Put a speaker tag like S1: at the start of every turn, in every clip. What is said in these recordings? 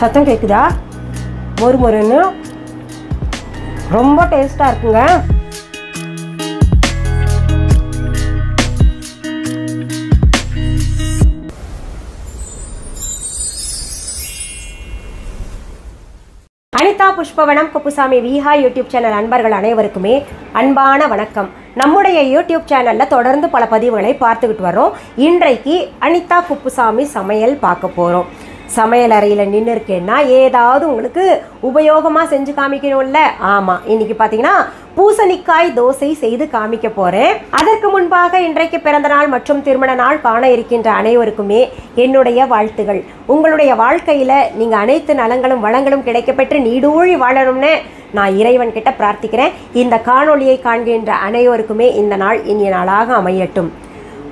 S1: சத்தம் கேட்குதா? மொறு மொறுன்னு ரொம்ப டேஸ்ட்டாக இருக்குங்க. அனிதா புஷ்பவனம் குப்புசாமி விஹா யூடியூப் சேனல் அன்பர்கள் அனைவருக்குமே அன்பான வணக்கம். நம்முடைய யூடியூப் சேனலில் தொடர்ந்து பல பதிவுகளை பார்த்துக்கிட்டு வரோம். இன்றைக்கு அனிதா குப்புசாமி சமையல் பார்க்க போகிறோம். சமையல் அறையில் நின்று இருக்கேன்னா ஏதாவது உங்களுக்கு உபயோகமாக செஞ்சு காமிக்கணும்ல? ஆமாம், இன்றைக்கி பார்த்தீங்கன்னா பூசணிக்காய் தோசை செய்து காமிக்க போகிறேன். அதற்கு முன்பாக இன்றைக்கு பிறந்த நாள் மற்றும் திருமண நாள் காண இருக்கின்ற அனைவருக்குமே என்னுடைய வாழ்த்துகள். உங்களுடைய வாழ்க்கையில் நீங்கள் அனைத்து நலங்களும் வளங்களும் கிடைக்கப்பெற்று நீடூழி வாழணும்னு நான் இறைவன் கிட்ட பிரார்த்திக்கிறேன். இந்த காணொளியை காண்கின்ற அனைவருக்குமே இந்த நாள் இனிய நாளாக அமையட்டும்.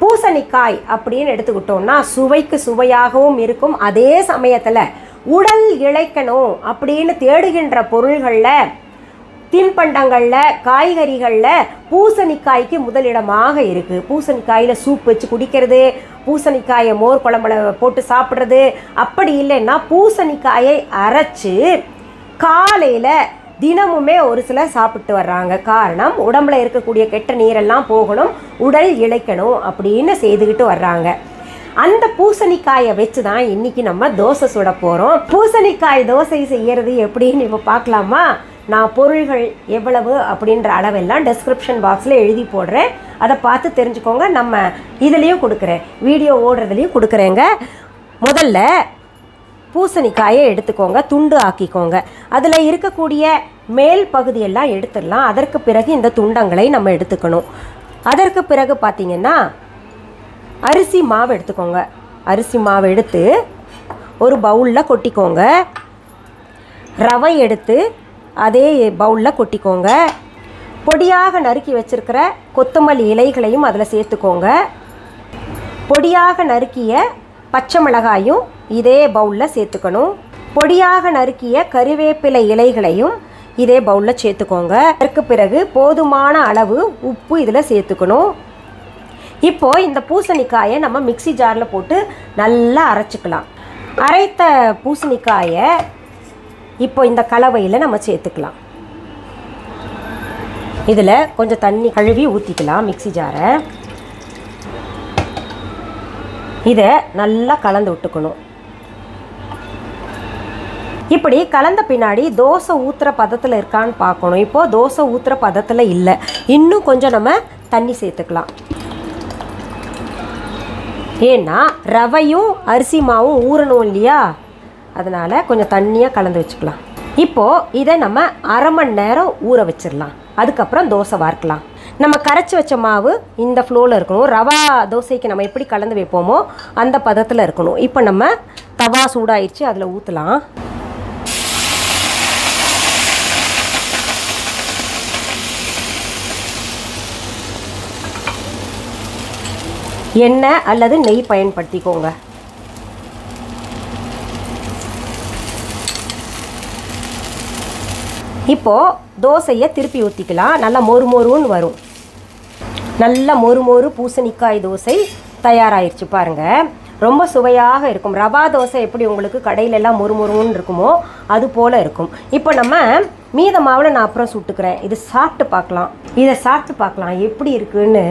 S1: பூசணிக்காய் அப்படின்னு எடுத்துக்கிட்டோம்னா சுவைக்கு சுவையாகவும் இருக்கும், அதே சமயத்தில் உடல் இளைக்கணும் அப்படின்னு தேடுகின்ற பொருள்களில், தின்பண்டங்களில், காய்கறிகளில் பூசணிக்காய்க்கு முதலிடமாக இருக்குது. பூசணிக்காயில் சூப் வச்சு குடிக்கிறது, பூசணிக்காயை மோர் குழம்புல போட்டு சாப்பிட்றது, அப்படி இல்லைன்னா பூசணிக்காயை அரைச்சி காலையில் தினமுமே ஒரு சிலர் சாப்பிட்டு வர்றாங்க. காரணம், உடம்புல இருக்கக்கூடிய கெட்ட நீரெல்லாம் போகணும், உடல் இளைக்கணும் அப்படின்னு செய்துக்கிட்டு வர்றாங்க. அந்த பூசணிக்காயை வச்சு தான் இன்றைக்கி நம்ம தோசை சுட போகிறோம். பூசணிக்காய் தோசை செய்கிறது எப்படின்னு இப்போ பார்க்கலாமா? நான் பொருள்கள் எவ்வளவு அப்படின்ற அளவெல்லாம் டெஸ்கிரிப்ஷன் பாக்ஸில் எழுதி போடுறேன், அதை பார்த்து தெரிஞ்சுக்கோங்க. நம்ம இதுலேயும் கொடுக்குறேன், வீடியோ ஓடுறதுலையும் கொடுக்குறேங்க. முதல்ல பூசணிக்காயை எடுத்துக்கோங்க, துண்டு ஆக்கிக்கோங்க. அதில் இருக்கக்கூடிய மேல் பகுதியெல்லாம் எடுத்துடலாம். அதற்கு பிறகு இந்த துண்டங்களை நம்ம எடுத்துக்கணும். அதற்கு பிறகு பார்த்திங்கன்னா அரிசி மாவு எடுத்துக்கோங்க. அரிசி மாவு எடுத்து ஒரு பவுலில் கொட்டிக்கோங்க. ரவை எடுத்து அதே பவுலில் கொட்டிக்கோங்க. பொடியாக நறுக்கி வச்சுருக்கிற கொத்தமல்லி இலைகளையும் அதில் சேர்த்துக்கோங்க. பொடியாக நறுக்கிய பச்சை மிளகாயும் இதே பவுலில் சேர்த்துக்கணும். பொடியாக நறுக்கிய கறிவேப்பிலை இலைகளையும் இதே பவுலில் சேர்த்துக்கோங்க. அதற்கு பிறகு போதுமான அளவு உப்பு இதில் சேர்த்துக்கணும். இப்போது இந்த பூசணிக்காயை நம்ம மிக்ஸி ஜாரில் போட்டு நல்லா அரைச்சிக்கலாம். அரைத்த பூசணிக்காயை இப்போ இந்த கலவையில் நம்ம சேர்த்துக்கலாம். இதில் கொஞ்சம் தண்ணி கழுவி ஊற்றிக்கலாம் மிக்ஸி ஜாரை. இதை நல்லா கலந்து விட்டுக்கணும். இப்படி கலந்த பின்னாடி தோசை ஊற்றுற பதத்தில் இருக்கான்னு பார்க்கணும். இப்போது தோசை ஊற்றுற பதத்தில் இல்லை, இன்னும் கொஞ்சம் நம்ம தண்ணி சேர்த்துக்கலாம். ஏன்னா ரவையும் அரிசி மாவும் ஊறணும் இல்லையா, அதனால் கொஞ்சம் தண்ணியாக கலந்து வச்சுக்கலாம். இப்போது இதை நம்ம அரை மணி நேரம் ஊற வச்சிடலாம். அதுக்கப்புறம் தோசை வார்க்கலாம். நம்ம கரைச்சி வச்ச மாவு இந்த ஃப்ளோவில் இருக்கணும். ரவா தோசைக்கு நம்ம எப்படி கலந்து வைப்போமோ அந்த பதத்தில் இருக்கணும். இப்போ நம்ம தவா சூடாயிடுச்சு, அதில் ஊற்றலாம். எண்ணெய் அல்லது நெய் பயன்படுத்திக்கோங்க. இப்போது தோசையை திருப்பி ஊற்றிக்கலாம். நல்லா மொறு மொறுன்னு வரும். நல்ல மொறு மொறு பூசணிக்காய் தோசை தயாராகிடுச்சு பாருங்கள். ரொம்ப சுவையாக இருக்கும். ரவா தோசை எப்படி உங்களுக்கு கடையிலெல்லாம் மொறு மொறுன்னு இருக்குமோ அது போல் இருக்கும். இப்போ நம்ம மீத மாவில் நான் அப்புறம் சுட்டுக்கிறேன். இது சாப்பிட்டு பார்க்கலாம். இதை சாப்பிட்டு பார்க்கலாம் எப்படி இருக்குன்னு.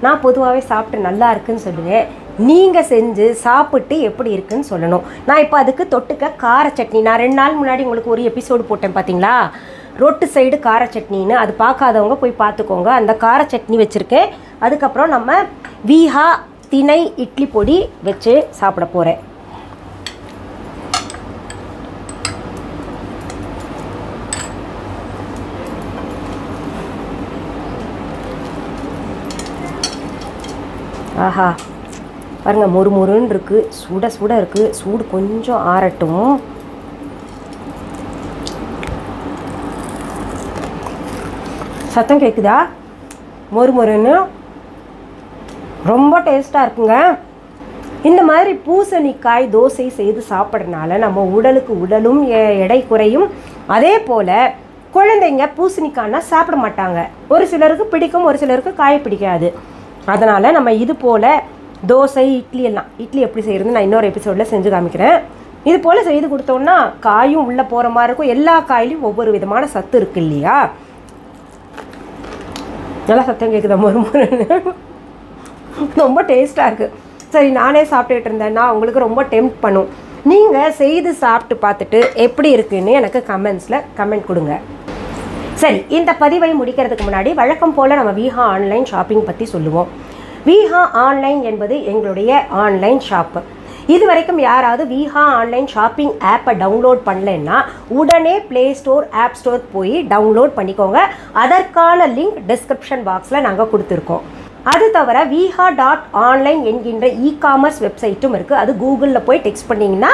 S1: நான் பொதுவாகவே சாப்பிட்டு நல்லா இருக்குன்னு சொல்லுவேன். நீங்கள் செஞ்சு சாப்பிட்டு எப்படி இருக்குன்னு சொல்லணும். நான் இப்போ அதுக்கு தொட்டுக்க கார சட்னி, நான் 2 நாள் முன்னாடி உங்களுக்கு ஒரு எபிசோடு போட்டேன் பார்த்தீங்களா, ரொட்டு சைடு கார சட்னின்னு. அது பார்க்காதவங்க போய் பார்த்துக்கோங்க. அந்த கார சட்னி வச்சுருக்கேன். அதுக்கப்புறம் நம்ம விஹா திணை இட்லி பொடி வச்சு சாப்பிட போகிறேன். ஆஹா பாருங்க, மொறு மொறுன்னு இருக்குது, சுட சுட இருக்குது. சூடு கொஞ்சம் ஆறட்டும். சத்தம் கேட்குதா? மொறு மொறுன்னு ரொம்ப டேஸ்ட்டாக இருக்குங்க. இந்த மாதிரி பூசணிக்காய் தோசை செய்து சாப்பிட்றதுனால நம்ம உடலுக்கு உடலும் எடை குறையும். அதே போல் குழந்தைங்க பூசணிக்காய்னா சாப்பிட மாட்டாங்க. ஒரு சிலருக்கு பிடிக்கும், ஒரு சிலருக்கு காய் பிடிக்காது. அதனால் நம்ம இது போல் தோசை, இட்லி எப்படி செய்கிறது நான் இன்னொரு எபிசோடில் செஞ்சு காமிக்கிறேன். இது போல் செய்து கொடுத்தோம்னா காயும் உள்ளே போகிற மாதிரி இருக்கும். எல்லா காயிலையும் ஒவ்வொரு விதமான சத்து இருக்கு இல்லையா? நல்லா சத்தம் கேட்குதா மறுமுறை? ரொம்ப டேஸ்ட்டாக இருக்குது. சரி, நானே சாப்பிட்டுக்கிட்டு இருந்தேன்னா உங்களுக்கு ரொம்ப டெம்ப்ட் பண்ணும். நீங்கள் செய்து சாப்பிட்டு பார்த்துட்டு எப்படி இருக்குன்னு எனக்கு கமெண்ட் கொடுங்க. சரி, இந்த பதிவை முடிக்கிறதுக்கு முன்னாடி வழக்கம் போல் நம்ம விஹா ஆன்லைன் ஷாப்பிங் பற்றி சொல்லுவோம். விஹா ஆன்லைன் என்பது எங்களுடைய ஆன்லைன் ஷாப்பு. இது வரைக்கும் யாராவது விஹா ஆன்லைன் ஷாப்பிங் ஆப்பை டவுன்லோட் பண்ணலைன்னா உடனே ப்ளே ஸ்டோர், ஆப் ஸ்டோர் போய் டவுன்லோட் பண்ணிக்கோங்க. அதற்கான லிங்க் டிஸ்கிரிப்ஷன் பாக்ஸில் நாங்கள் கொடுத்துருக்கோம். அது தவிர viha.online என்கின்ற இ-காமர்ஸ் வெப்சைட்டும் இருக்குது. அது கூகுளில் போய் டெக்ஸ்ட் பண்ணிங்கன்னா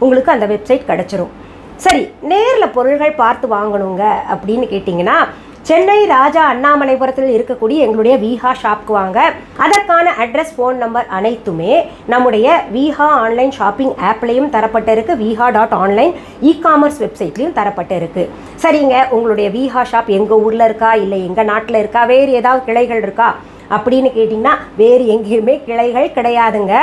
S1: உங்களுக்கு அந்த வெப்சைட் கிடச்சிரும். சரி, நேரில் பொருள்கள் பார்த்து வாங்கணுங்க அப்படின்னு கேட்டிங்கன்னா சென்னை ராஜா அண்ணாமலைபுரத்தில் இருக்கக்கூடிய எங்களுடைய விஹா ஷாப்க்கு வாங்க. அதற்கான அட்ரஸ், ஃபோன் நம்பர் அனைத்துமே நம்முடைய விஹா ஆன்லைன் ஷாப்பிங் ஆப்லேயும் தரப்பட்டு இருக்குது. viha.online இ-காமர்ஸ் வெப்சைட்லேயும் தரப்பட்டு இருக்குது. சரிங்க, உங்களுடைய விஹா ஷாப் எங்கள் ஊரில் இருக்கா, இல்லை எங்கள் நாட்டில் இருக்கா, வேறு ஏதாவது கிளைகள் இருக்கா அப்படின்னு கேட்டிங்கன்னா வேறு எங்கேயுமே கிளைகள் கிடையாதுங்க.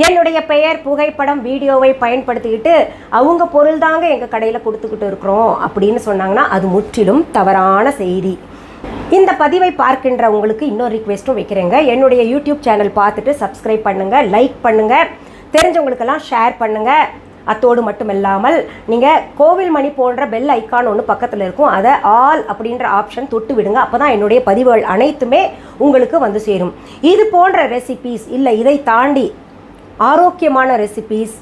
S1: என்னுடைய பெயர், புகைப்படம், வீடியோவை பயன்படுத்திக்கிட்டு அவங்க பொருள் தாங்க எங்கள் கடையில் கொடுத்துக்கிட்டு இருக்கிறோம் அப்படின்னு சொன்னாங்கன்னா அது முற்றிலும் தவறான செய்தி. இந்த பதிவை பார்க்கின்ற உங்களுக்கு இன்னொரு ரிக்வெஸ்ட்டும் வைக்கிறேங்க. என்னுடைய யூடியூப் சேனல் பார்த்துட்டு சப்ஸ்கிரைப் பண்ணுங்கள், லைக் பண்ணுங்கள், தெரிஞ்சவங்களுக்கெல்லாம் ஷேர் பண்ணுங்கள். அத்தோடு மட்டும் இல்லாமல் நீங்கள் கோவில் மணி போன்ற பெல் ஐக்கான் ஒன்று பக்கத்தில் இருக்கும், அதை ஆல் அப்படின்ற ஆப்ஷன் தொட்டு விடுங்க. அப்போ தான் என்னுடைய பதிவுகள் அனைத்துமே உங்களுக்கு வந்து சேரும். இது போன்ற ரெசிபீஸ், இல்லை இதை தாண்டி ஆரோக்கியமான ரெசிபீஸ்,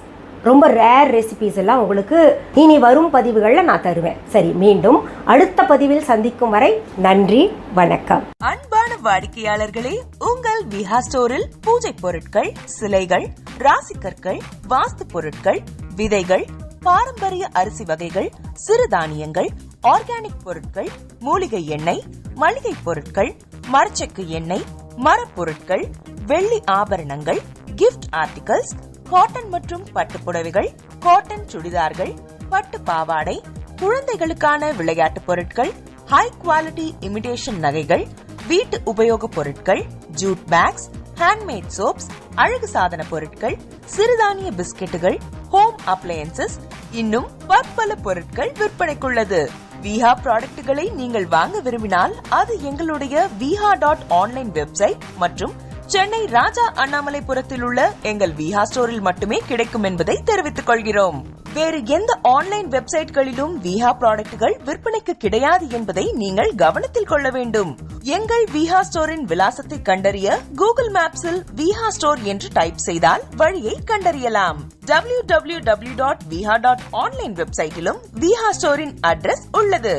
S1: ரொம்ப ரேர் ரெசிபீஸ் எல்லாம் உங்களுக்கு இனி வரும் பதிவுகளில் நான் தருவேன். சரி, மீண்டும் அடுத்த பதிவில் சந்திக்கும் வரை நன்றி, வணக்கம்.
S2: அன்பான வாடிக்கையாளர்களே, உங்கள் விஹா ஸ்டோரில் பூஜை பொருட்கள், சிலைகள், ராசிக்கற்கள், வாஸ்து பொருட்கள், விதைகள், பாரம்பரிய அரிசி வகைகள், சிறுதானியங்கள், ஆர்கானிக் பொருட்கள், மூலிகை எண்ணெய், மளிகை பொருட்கள், மரச்செக்கு எண்ணெய், மரப்பொருட்கள், வெள்ளி ஆபரணங்கள், கிஃப்ட் ஆர்டிகல்ஸ், காட்டன் மற்றும் பட்டு புடவைகள், காட்டன் சுடிதார்கள், பட்டு பாவாடை, குழந்தைகளுக்கான விளையாட்டு பொருட்கள், ஹை குவாலிட்டி இமிடேஷன் நகைகள், வீட்டு உபயோக பொருட்கள், ஜூட் பேக்ஸ், ஹேண்ட்மேட் சோப்ஸ், அழகு சாதன பொருட்கள், சிறுதானிய பிஸ்கெட்டுகள், ஹோம் அப்ளையன்சஸ், இன்னும் பற்பல பொருட்கள் விற்பனைக்குள்ளது. விஹா ப்ராடக்ட்களை நீங்கள் வாங்க விரும்பினால் அது எங்களுடைய viha.online வெப்சைட் மற்றும் சென்னை ராஜா அண்ணாமலைபுரத்தில் உள்ள எங்கள் விஹா ஸ்டோரில் மட்டுமே கிடைக்கும் என்பதை தெரிவித்துக் கொள்கிறோம். வேறு எந்த ஆன்லைன் வெப்சைட்களிலும் விஹா ப்ராடக்ட்கள் விற்பனைக்கு கிடையாது என்பதை நீங்கள் கவனத்தில் கொள்ள வேண்டும். எங்கள் விஹா ஸ்டோரின் விலாசத்தை கண்டறிய கூகுள் மேப்ஸில் விஹா ஸ்டோர் என்று டைப் செய்தால் வழியை கண்டறியலாம். www.viha.online வெப்சைட்டிலும் விஹா ஸ்டோரின் அட்ரஸ் உள்ளது.